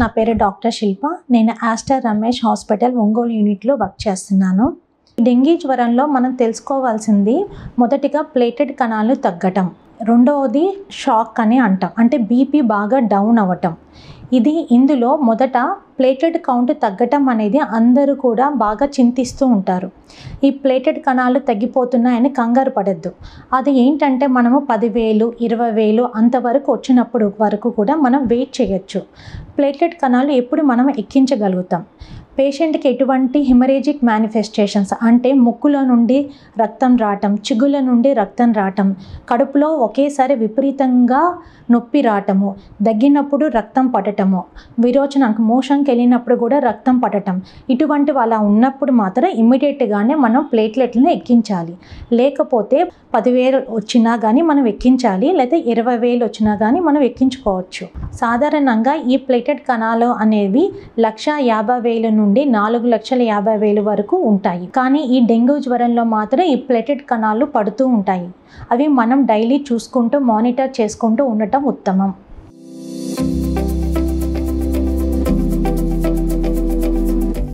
నా పేరు డాక్టర్ శిల్ప. నేను ఆస్టర్ రమేష్ హాస్పిటల్ ఒంగోలు యూనిట్లో వర్క్ చేస్తున్నాను. డెంగీ జ్వరంలో మనం తెలుసుకోవాల్సింది మొదటిగా ప్లేటెడ్ కణాలు తగ్గటం, రెండవది షాక్ అని అంటాం, అంటే బీపీ బాగా డౌన్ అవ్వటం. ఇందులో మొదట ప్లేటెడ్ కౌంట్ తగ్గటం అనేది అందరూ కూడా బాగా చింతిస్తూ ఉంటారు. ఈ ప్లేటెడ్ కణాలు తగ్గిపోతున్నాయని కంగారు పడద్దు. అది ఏంటంటే మనము 10,000, 20,000 అంతవరకు వచ్చినప్పుడు వరకు కూడా మనం వెయిట్ చేయొచ్చు. ప్లేటెడ్ కణాలు ఎప్పుడు మనం ఎక్కించగలుగుతాం. పేషెంట్కి ఎటువంటి హెమరేజిక్ మేనిఫెస్టేషన్స్ అంటే ముక్కులో నుండి రక్తం రావటం, చిగుళ్ళ నుండి రక్తం రావటం, కడుపులో ఒకేసారి విపరీతంగా నొప్పి రావటము, దగ్గినప్పుడు రక్తం పడటము, విరోచనానికి మోషన్కి వెళ్ళినప్పుడు కూడా రక్తం పడటం, ఇటువంటివి అలా ఉన్నప్పుడు మాత్రం ఇమ్మీడియట్గానే మనం ప్లేట్లెట్లను ఎక్కించాలి. లేకపోతే 10,000 వచ్చినా కానీ మనం ఎక్కించాలి, లేదా 20,000 వచ్చినా కానీ మనం ఎక్కించుకోవచ్చు. సాధారణంగా ఈ ప్లేటెడ్ కణాలు అనేవి 1,50,000 నుండి 4,50,000 వరకు ఉంటాయి. కానీ ఈ డెంగ్యూ జ్వరంలో మాత్రం ఈ ప్లేటెడ్ కణాలు పడుతూ ఉంటాయి. అవి మనం డైలీ చూసుకుంటూ మానిటర్ చేసుకుంటూ ఉండటం ఉత్తమం.